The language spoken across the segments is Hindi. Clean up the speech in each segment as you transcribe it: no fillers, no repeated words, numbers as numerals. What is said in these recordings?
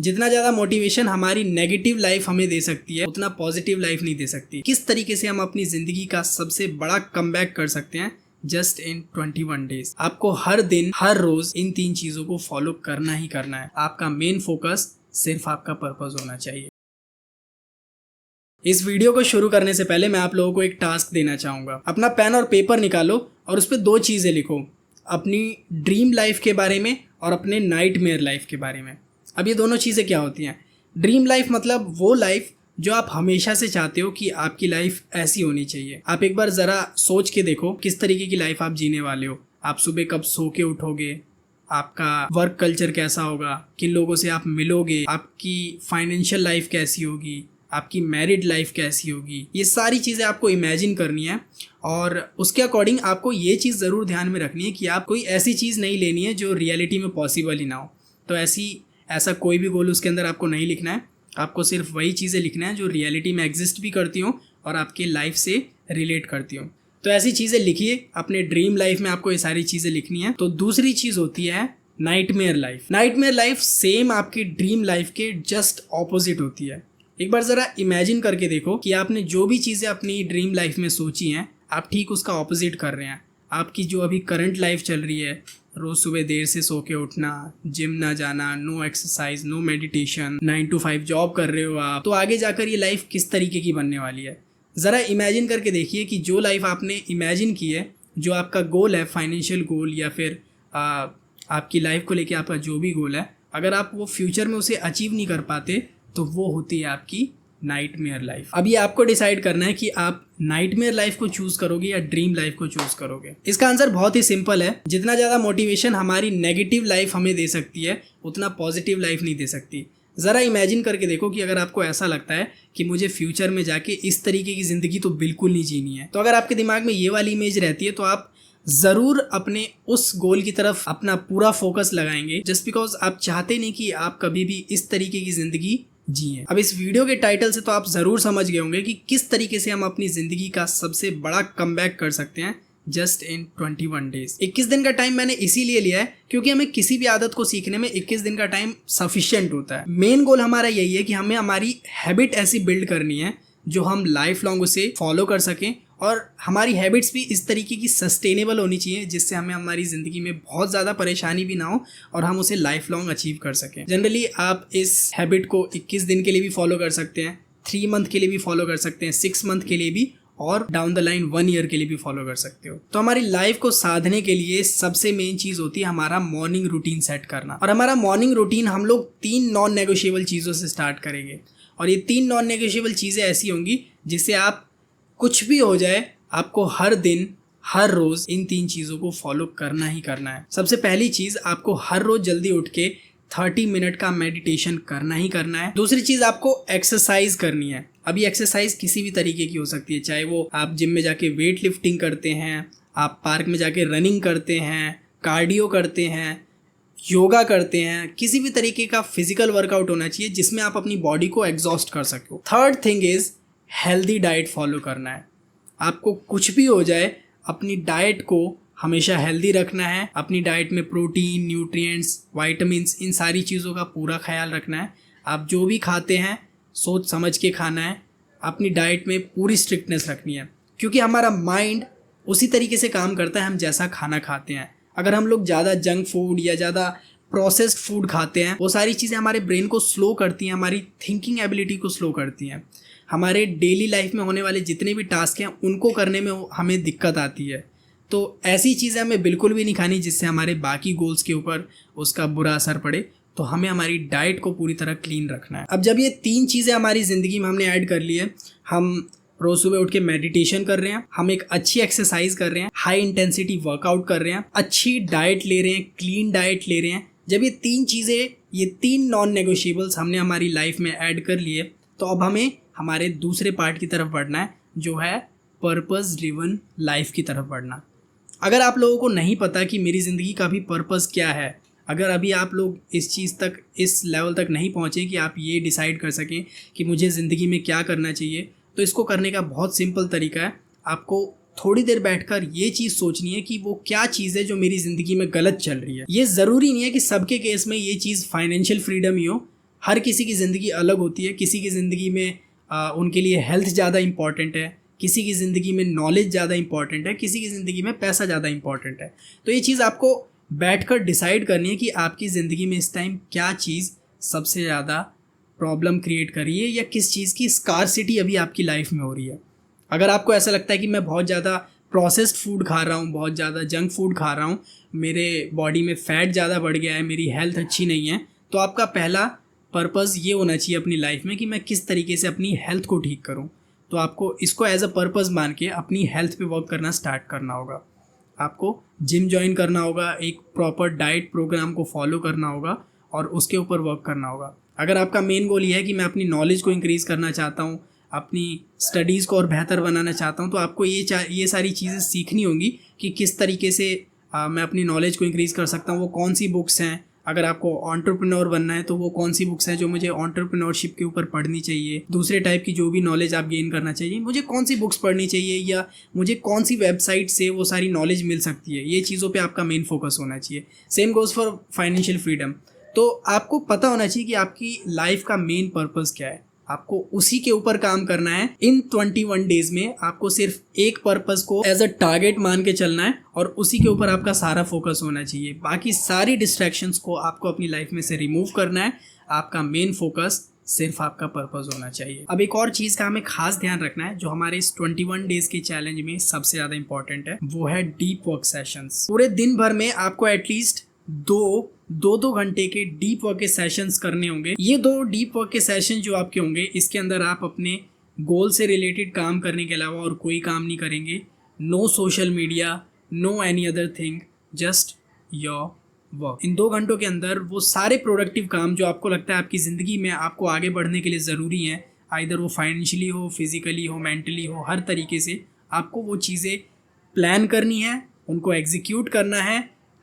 जितना ज़्यादा मोटिवेशन हमारी नेगेटिव लाइफ हमें दे सकती है, उतना पॉजिटिव लाइफ नहीं दे सकती। किस तरीके से हम अपनी ज़िंदगी का सबसे बड़ा कमबैक कर सकते हैं जस्ट इन 21 डेज। आपको हर दिन हर रोज़ इन 3 चीज़ों को फॉलो करना ही करना है। आपका मेन फोकस सिर्फ आपका पर्पस होना चाहिए। इस वीडियो को शुरू करने से पहले मैं आप लोगों को एक टास्क देना चाहूँगा। अपना पेन और पेपर निकालो और उस पर 2 चीज़ें लिखो, अपनी ड्रीम लाइफ के बारे में और अपने नाइटमेयर लाइफ के बारे में। अब ये दोनों चीज़ें क्या होती हैं? ड्रीम लाइफ मतलब वो लाइफ जो आप हमेशा से चाहते हो कि आपकी लाइफ ऐसी होनी चाहिए। आप एक बार ज़रा सोच के देखो किस तरीके की लाइफ आप जीने वाले हो। आप सुबह कब सो के उठोगे, आपका वर्क कल्चर कैसा होगा, किन लोगों से आप मिलोगे, आपकी फाइनेंशियल लाइफ कैसी होगी, आपकी मैरिड लाइफ कैसी होगी। ये सारी चीज़ें आपको इमेजिन करनी है और उसके अकॉर्डिंग आपको ये चीज़ ज़रूर ध्यान में रखनी है कि आप कोई ऐसी चीज़ नहीं लेनी है जो रियलिटी में पॉसिबल ही ना हो। तो ऐसा कोई भी गोल उसके अंदर आपको नहीं लिखना है। आपको सिर्फ वही चीज़ें लिखना है जो रियलिटी में एग्जिस्ट भी करती हों और आपके लाइफ से रिलेट करती हों। तो ऐसी चीज़ें लिखिए। अपने ड्रीम लाइफ में आपको ये सारी चीज़ें लिखनी है। तो दूसरी चीज़ होती है nightmare life. Nightmare life same आपकी ड्रीम लाइफ के जस्ट ऑपोजिट होती है। एक बार ज़रा इमेजिन करके देखो कि आपने जो भी चीज़ें अपनी ड्रीम लाइफ में सोची हैं, आप ठीक उसका ऑपोजिट कर रहे हैं। आपकी जो अभी करंट लाइफ चल रही है, रोज़ सुबह देर से सो के उठना, जिम ना जाना, no exercise, no meditation, 9 to 5 job कर रहे हो आप, तो आगे जाकर ये लाइफ किस तरीके की बनने वाली है। ज़रा इमेजिन करके देखिए कि जो लाइफ आपने इमेजिन की है, जो आपका गोल है, फाइनेंशियल गोल या फिर आपकी लाइफ को लेके आपका जो भी गोल है, अगर आप वो फ्यूचर में उसे अचीव नहीं कर पाते तो वो होती है आपकी नाइटमेयर लाइफ। अब ये आपको डिसाइड करना है कि आप नाइटमेयर लाइफ को चूज करोगे या ड्रीम लाइफ को चूज करोगे। इसका आंसर बहुत ही सिंपल है। जितना ज़्यादा मोटिवेशन हमारी नेगेटिव लाइफ हमें दे सकती है, उतना पॉजिटिव लाइफ नहीं दे सकती। ज़रा इमेजिन करके देखो कि अगर आपको ऐसा लगता है कि मुझे फ्यूचर में जाके इस तरीके की ज़िंदगी तो बिल्कुल नहीं जीनी है, तो अगर आपके दिमाग में ये वाली इमेज रहती है तो आप ज़रूर अपने उस गोल की तरफ अपना पूरा फोकस लगाएंगे, जस्ट बिकॉज आप चाहते नहीं कि आप कभी भी इस तरीके की ज़िंदगी जिए। अब इस वीडियो के टाइटल से तो आप ज़रूर समझ गए होंगे कि किस तरीके से हम अपनी ज़िंदगी का सबसे बड़ा कमबैक कर सकते हैं जस्ट इन 21 डेज। 21 दिन का टाइम मैंने इसीलिए लिया है क्योंकि हमें किसी भी आदत को सीखने में 21 दिन का टाइम सफिशिएंट होता है। मेन गोल हमारा यही है कि हमें हमारी हैबिट ऐसी बिल्ड करनी है जो हम लाइफ लॉन्ग उसे फॉलो कर सकें और हमारी हैबिट्स भी इस तरीके की सस्टेनेबल होनी चाहिए जिससे हमें हमारी ज़िंदगी में बहुत ज़्यादा परेशानी भी ना हो और हम उसे लाइफ लॉन्ग अचीव कर सकें। जनरली आप इस हैबिट को 21 दिन के लिए भी फॉलो कर सकते हैं, 3 मंथ के लिए भी फॉलो कर सकते हैं, 6 मंथ के लिए भी, और डाउन द लाइन 1 ईयर के लिए भी फॉलो कर सकते हो। तो हमारी लाइफ को साधने के लिए सबसे मेन चीज़ होती है हमारा मॉर्निंग रूटीन सेट करना। और हमारा मॉर्निंग रूटीन हम लोग 3 नॉन नेगोशिएबल चीज़ों से स्टार्ट करेंगे और ये 3 नॉन नेगोशिएबल चीज़ें ऐसी होंगी जिससे आप कुछ भी हो जाए, आपको हर दिन हर रोज़ इन 3 चीज़ों को फॉलो करना ही करना है। सबसे पहली चीज़, आपको हर रोज़ जल्दी उठ के 30 मिनट का मेडिटेशन करना ही करना है। दूसरी चीज़, आपको एक्सरसाइज करनी है। अभी एक्सरसाइज किसी भी तरीके की हो सकती है, चाहे वो आप जिम में जाके वेट लिफ्टिंग करते हैं, आप पार्क में जाके रनिंग करते हैं, कार्डियो करते हैं, योगा करते हैं, किसी भी तरीके का फिजिकल वर्कआउट होना चाहिए जिसमें आप अपनी बॉडी को एग्जॉस्ट कर सको। Third thing is healthy diet follow करना है। आपको कुछ भी हो जाए, अपनी डाइट को हमेशा हेल्दी रखना है। अपनी डाइट में प्रोटीन, न्यूट्रिएंट्स, वाइटामिन्स, इन सारी चीज़ों का पूरा ख्याल रखना है। आप जो भी खाते हैं सोच समझ के खाना है। अपनी डाइट में पूरी स्ट्रिक्टनेस रखनी है क्योंकि हमारा माइंड उसी तरीके से काम करता है हम जैसा खाना खाते हैं। अगर हम लोग ज़्यादा जंक फूड या ज़्यादा प्रोसेस्ड फूड खाते हैं, वो सारी चीज़ें हमारे ब्रेन को स्लो करती हैं, हमारी थिंकिंग एबिलिटी को स्लो करती हैं। हमारे डेली लाइफ में होने वाले जितने भी टास्क हैं उनको करने में हमें दिक्कत आती है। तो ऐसी चीज़ें हमें बिल्कुल भी नहीं खानी जिससे हमारे बाकी गोल्स के ऊपर उसका बुरा असर पड़े। तो हमें हमारी डाइट को पूरी तरह क्लीन रखना है। अब जब ये 3 चीज़ें हमारी ज़िंदगी में हमने ऐड कर ली है, हम रोज़ सुबह उठ के मेडिटेशन कर रहे हैं, हम एक अच्छी एक्सरसाइज कर रहे हैं, हाई इंटेंसिटी वर्कआउट कर रहे हैं, अच्छी डाइट ले रहे हैं, क्लीन डाइट ले रहे हैं, जब ये 3 चीज़ें, ये 3 नॉन नेगोशिएबल्स हमने हमारी लाइफ में ऐड कर लिए, तो अब हमें हमारे दूसरे पार्ट की तरफ बढ़ना है जो है पर्पस ड्रिवन लाइफ की तरफ बढ़ना। अगर आप लोगों को नहीं पता कि मेरी ज़िंदगी का भी पर्पस क्या है, अगर अभी आप लोग इस चीज़ तक, इस लेवल तक नहीं पहुँचे कि आप ये डिसाइड कर सकें कि मुझे ज़िंदगी में क्या करना चाहिए, तो इसको करने का बहुत सिंपल तरीका है। आपको थोड़ी देर बैठकर ये चीज़ सोचनी है कि वो क्या चीज़ है जो मेरी ज़िंदगी में गलत चल रही है। ये ज़रूरी नहीं है कि सबके केस में ये चीज़ फाइनेंशियल फ्रीडम ही हो। हर किसी की ज़िंदगी अलग होती है। किसी की ज़िंदगी में उनके लिए हेल्थ ज़्यादा इंपॉर्टेंट है, किसी की ज़िंदगी में नॉलेज ज़्यादा इंपॉर्टेंट है, किसी की ज़िंदगी में पैसा ज़्यादा इंपॉर्टेंट है। तो ये चीज़ आपको बैठकर डिसाइड करनी है कि आपकी ज़िंदगी में इस टाइम क्या चीज़ सबसे ज़्यादा प्रॉब्लम क्रिएट कर रही है या किस चीज़ की स्कारसिटी अभी आपकी लाइफ में हो रही है। अगर आपको ऐसा लगता है कि मैं बहुत ज़्यादा प्रोसेस्ड फूड खा रहा हूँ, बहुत ज़्यादा जंक फूड खा रहा हूँ, मेरे बॉडी में फ़ैट ज़्यादा बढ़ गया है, मेरी हेल्थ अच्छी नहीं है, तो आपका पहला पर्पज़ ये होना चाहिए अपनी लाइफ में कि मैं किस तरीके से अपनी हेल्थ को ठीक करूँ। तो आपको इसको एज अ पर्पज़ मान के अपनी हेल्थ पे वर्क करना स्टार्ट करना होगा। आपको जिम ज्वाइन करना होगा, एक प्रॉपर डाइट प्रोग्राम को फॉलो करना होगा और उसके ऊपर वर्क करना होगा। अगर आपका मेन गोल ये है कि मैं अपनी नॉलेज को इंक्रीज़ करना चाहता हूँ, अपनी स्टडीज़ को और बेहतर बनाना चाहता हूँ, तो आपको ये सारी चीज़ें सीखनी होंगी कि किस तरीके से मैं अपनी नॉलेज को इंक्रीज़ कर सकता हूँ। वो कौन सी बुक्स हैं, अगर आपको एंटरप्रेन्योर बनना है तो वो कौन सी बुक्स हैं जो मुझे एंटरप्रेन्योरशिप के ऊपर पढ़नी चाहिए, दूसरे टाइप की जो भी नॉलेज आप गेन करना चाहिए, मुझे कौन सी बुक्स पढ़नी चाहिए या मुझे कौन सी वेबसाइट से वो सारी नॉलेज मिल सकती है। ये चीज़ों पे आपका मेन फोकस होना चाहिए। Same goes for financial freedom. तो आपको पता होना चाहिए कि आपकी लाइफ का मेन पर्पस क्या है, आपको उसी के ऊपर काम करना है। इन 21 डेज में आपको सिर्फ एक पर्पस को एज अ टारगेट मान के चलना है और उसी के ऊपर आपका सारा फोकस होना चाहिए। बाकी सारी डिस्ट्रैक्शंस को आपको अपनी लाइफ में से रिमूव करना है। आपका मेन फोकस सिर्फ आपका पर्पस होना चाहिए। अब एक और चीज़ का हमें खास ध्यान रखना है जो हमारे इस 21 डेज के चैलेंज में सबसे ज़्यादा इंपॉर्टेंट है, वो है डीप वर्क सेशंस। पूरे दिन भर में आपको एटलीस्ट दो घंटे के डीप वर्क के सेशंस करने होंगे। ये 2 डीप वर्क के सेशन जो आपके होंगे, इसके अंदर आप अपने गोल से रिलेटेड काम करने के अलावा और कोई काम नहीं करेंगे। No social media, no any other thing, just your work. इन 2 घंटों के अंदर वो सारे प्रोडक्टिव काम जो आपको लगता है आपकी ज़िंदगी में आपको आगे बढ़ने के लिए ज़रूरी हैं, आइदर वो फाइनेंशियली हो, फिज़िकली हो, मेंटली हो, हर तरीके से आपको वो चीज़ें प्लान करनी है, उनको एग्जीक्यूट करना है।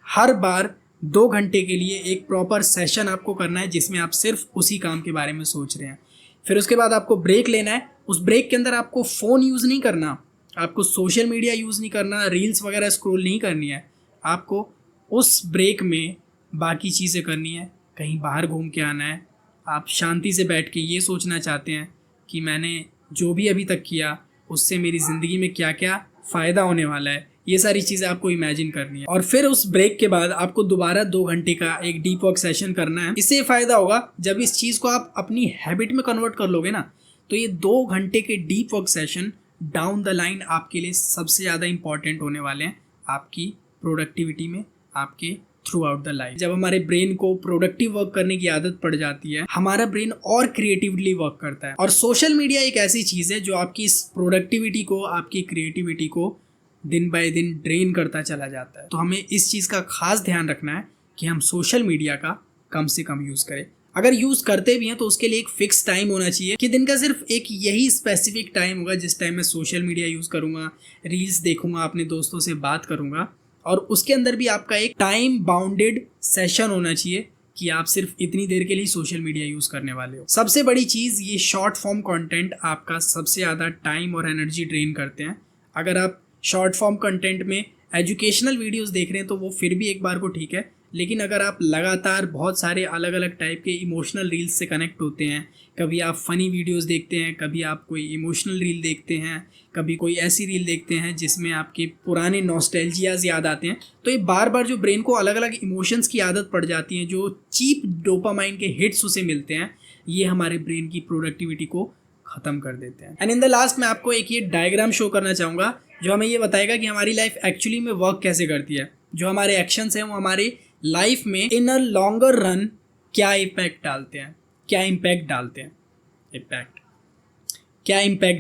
हर बार 2 घंटे के लिए एक प्रॉपर सेशन आपको करना है जिसमें आप सिर्फ उसी काम के बारे में सोच रहे हैं। फिर उसके बाद आपको ब्रेक लेना है। उस ब्रेक के अंदर आपको फ़ोन यूज़ नहीं करना, आपको सोशल मीडिया यूज़ नहीं करना, रील्स वगैरह स्क्रॉल नहीं करनी है। आपको उस ब्रेक में बाकी चीज़ें करनी है, कहीं बाहर घूम के आना है। आप शांति से बैठ के ये सोचना चाहते हैं कि मैंने जो भी अभी तक किया उससे मेरी ज़िंदगी में क्या क्या फ़ायदा होने वाला है, ये सारी चीज़ें आपको इमेजिन करनी है। और फिर उस ब्रेक के बाद आपको दोबारा 2 घंटे का एक डीप वर्क सेशन करना है। इससे फ़ायदा होगा जब इस चीज़ को आप अपनी हैबिट में कन्वर्ट कर लोगे ना, तो ये 2 घंटे के deep work session down the line आपके लिए सबसे ज़्यादा इंपॉर्टेंट होने वाले हैं आपकी प्रोडक्टिविटी में, आपके थ्रू आउट द लाइफ। जब हमारे ब्रेन को प्रोडक्टिव वर्क करने की आदत पड़ जाती है, हमारा ब्रेन और क्रिएटिवली वर्क करता है। और सोशल मीडिया एक ऐसी चीज़ है जो आपकी इस प्रोडक्टिविटी को, आपकी क्रिएटिविटी को दिन बाय दिन ड्रेन करता चला जाता है। तो हमें इस चीज़ का खास ध्यान रखना है कि हम सोशल मीडिया का कम से कम यूज़ करें। अगर यूज़ करते भी हैं तो उसके लिए एक फिक्स टाइम होना चाहिए कि दिन का सिर्फ एक यही स्पेसिफिक टाइम होगा जिस टाइम मैं सोशल मीडिया यूज़ करूँगा, रील्स देखूँगा, अपने दोस्तों से बात करूँगा। और उसके अंदर भी आपका एक टाइम बाउंडेड सेशन होना चाहिए कि आप सिर्फ इतनी देर के लिए सोशल मीडिया यूज़ करने वाले हो। सबसे बड़ी चीज़, ये शॉर्ट फॉर्म कंटेंट आपका सबसे ज़्यादा टाइम और एनर्जी ड्रेन करते हैं। अगर आप शॉर्ट फॉर्म कंटेंट में एजुकेशनल वीडियोस देख रहे हैं तो वो फिर भी एक बार को ठीक है, लेकिन अगर आप लगातार बहुत सारे अलग अलग टाइप के इमोशनल रील्स से कनेक्ट होते हैं, कभी आप फ़नी वीडियोस देखते हैं, कभी आप कोई इमोशनल रील देखते हैं, कभी कोई ऐसी रील देखते हैं जिसमें आपके पुराने नॉस्टैल्जियाज याद आते हैं, तो ये बार बार जो ब्रेन को अलग अलग इमोशंस की आदत पड़ जाती है, जो चीप डोपामाइन के हिट्स उसे मिलते हैं, ये हमारे ब्रेन की प्रोडक्टिविटी को ख़त्म कर देते हैं। एंड इन द लास्ट मैं आपको एक ये डायग्राम शो करना चाहूँगा जो हमें ये बताएगा कि हमारी लाइफ एक्चुअली में वर्क कैसे करती है। जो हमारे एक्शंस हैं वो हमारे लाइफ में इन अ लॉन्गर रन क्या इम्पैक्ट डालते हैं, क्या इम्पैक्ट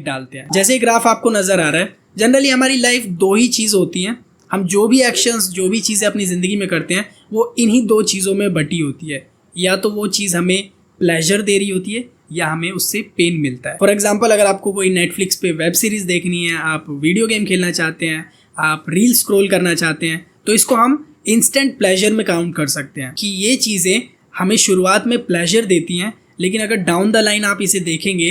डालते हैं। जैसे ग्राफ आपको नज़र आ रहा है, जनरली हमारी लाइफ 2 ही चीज़ होती हैं। हम जो भी एक्शंस, जो भी चीज़ें अपनी ज़िंदगी में करते हैं वो इन्हीं 2 चीज़ों में बटी होती है। या तो वो चीज़ हमें प्लेजर दे रही होती है या हमें उससे पेन मिलता है। फॉर एग्जाम्पल, अगर आपको कोई नेटफ्लिक्स पे वेब सीरीज़ देखनी है, आप वीडियो गेम खेलना चाहते हैं, आप रील स्क्रॉल करना चाहते हैं, तो इसको हम इंस्टेंट प्लेजर में काउंट कर सकते हैं कि ये चीज़ें हमें शुरुआत में प्लेजर देती हैं, लेकिन अगर डाउन द लाइन आप इसे देखेंगे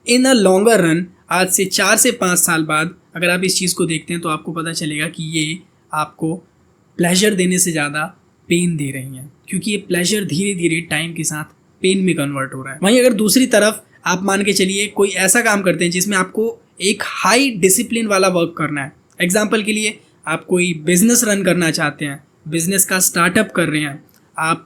इन अ लॉन्गर रन, आज से 4 से 5 साल बाद अगर आप इस चीज़ को देखते हैं तो आपको पता चलेगा कि ये आपको प्लेजर देने से ज़्यादा पेन दे रही हैं, क्योंकि ये प्लेजर धीरे धीरे टाइम के साथ पेन में कन्वर्ट हो रहा है। वहीं अगर दूसरी तरफ आप मान के चलिए कोई ऐसा काम करते हैं जिसमें आपको एक हाई डिसिप्लिन वाला वर्क करना है। एग्जाम्पल के लिए आप कोई बिजनेस रन करना चाहते हैं, बिजनेस का स्टार्टअप कर रहे हैं, आप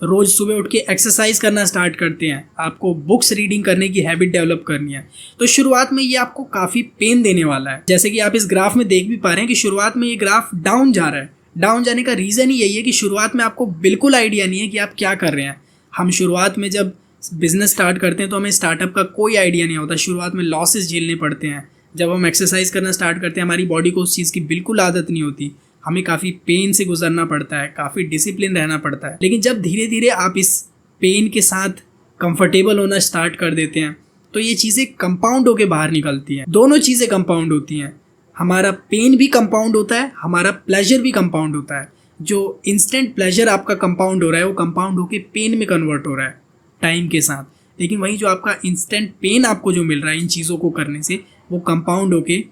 रोज़ सुबह उठ के एक्सरसाइज करना स्टार्ट करते हैं, आपको बुक्स रीडिंग करने की हैबिट डेवलप करनी है, तो शुरुआत में ये आपको काफ़ी पेन देने वाला है। जैसे कि आप इस ग्राफ में देख भी पा रहे हैं कि शुरुआत में ये ग्राफ डाउन जा रहा है। डाउन जाने का रीज़न ही यही है कि शुरुआत में आपको बिल्कुल आइडिया नहीं है कि आप क्या कर रहे हैं। हम शुरुआत में जब बिजनेस स्टार्ट करते हैं तो हमें स्टार्टअप का कोई आइडिया नहीं होता, शुरुआत में लॉसेस झेलने पड़ते हैं। जब हम एक्सरसाइज करना स्टार्ट करते हैं हमारी बॉडी को उस चीज़ की बिल्कुल आदत नहीं होती, हमें काफ़ी पेन से गुजरना पड़ता है, काफ़ी डिसिप्लिन रहना पड़ता है। लेकिन जब धीरे धीरे आप इस पेन के साथ कंफर्टेबल होना स्टार्ट कर देते हैं तो ये चीज़ें कंपाउंड होकर बाहर निकलती हैं। दोनों चीज़ें कंपाउंड होती हैं, हमारा पेन भी कंपाउंड होता है, हमारा प्लेजर भी कंपाउंड होता है। जो इंस्टेंट प्लेजर आपका कंपाउंड हो रहा है वो कंपाउंड होकर पेन में कन्वर्ट हो रहा है टाइम के साथ। लेकिन वही जो आपका इंस्टेंट पेन आपको जो मिल रहा है इन चीज़ों को करने से, वो कंपाउंड होके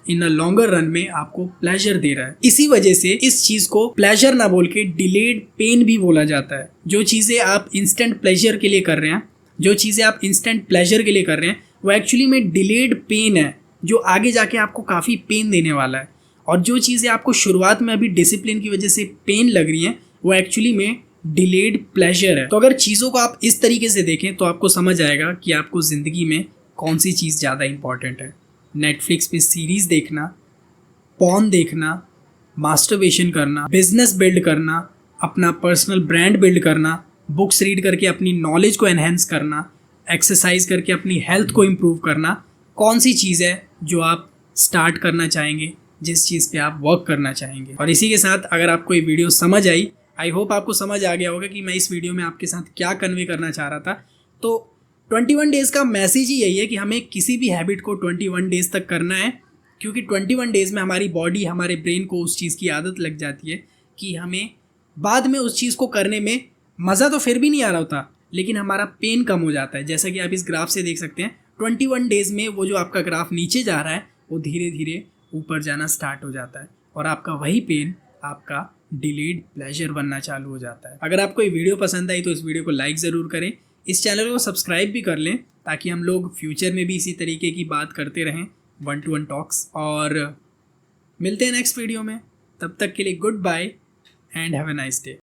इन अ लॉन्गर रन में आपको प्लेजर दे रहा है। इसी वजह से इस चीज़ को प्लेजर ना बोल के डिलेड पेन भी बोला जाता है। जो चीज़ें आप इंस्टेंट प्लेजर के लिए कर रहे हैं, जो चीज़ें आप इंस्टेंट प्लेजर के लिए कर रहे हैं, वो एक्चुअली में डिलेड पेन है जो आगे जाके आपको काफ़ी पेन देने वाला है। और जो चीज़ें आपको शुरुआत में अभी डिसिप्लिन की वजह से पेन लग रही हैं वो एक्चुअली में डिलेड प्लेजर है। तो अगर चीज़ों को आप इस तरीके से देखें तो आपको समझ आएगा कि आपको ज़िंदगी में कौन सी चीज़ ज़्यादा इंपॉर्टेंट है। नेटफ्लिक्स पे सीरीज़ देखना, पॉर्न देखना, मास्टरबेशन करना, बिजनेस बिल्ड करना, अपना पर्सनल ब्रांड बिल्ड करना, बुक्स रीड करके अपनी नॉलेज को एनहेंस करना, एक्सरसाइज करके अपनी हेल्थ को इम्प्रूव करना, कौन सी चीज़ है जो आप स्टार्ट करना चाहेंगे, जिस चीज़ पे आप वर्क करना चाहेंगे। और इसी के साथ अगर आपको ये वीडियो समझ आई होप आपको समझ आ गया होगा कि मैं इस वीडियो में आपके साथ क्या कन्वे करना चाह रहा था। तो 21 डेज़ का मैसेज ही यही है कि हमें किसी भी हैबिट को 21 डेज़ तक करना है, क्योंकि 21 डेज़ में हमारी बॉडी, हमारे ब्रेन को उस चीज़ की आदत लग जाती है कि हमें बाद में उस चीज़ को करने में मज़ा तो फिर भी नहीं आ रहा होता, लेकिन हमारा पेन कम हो जाता है। जैसा कि आप इस ग्राफ से देख सकते हैं 21 डेज़ में वो जो आपका ग्राफ नीचे जा रहा है वो धीरे धीरे ऊपर जाना स्टार्ट हो जाता है और आपका वही पेन आपका डिलेड प्लेजर बनना चालू हो जाता है। अगर आपको ये वीडियो पसंद आई तो इस वीडियो को लाइक ज़रूर करें, इस चैनल को सब्सक्राइब भी कर लें ताकि हम लोग फ्यूचर में भी इसी तरीके की बात करते रहें, 1-to-1 टॉक्स। और मिलते हैं नेक्स्ट वीडियो में, तब तक के लिए goodbye and have a nice day.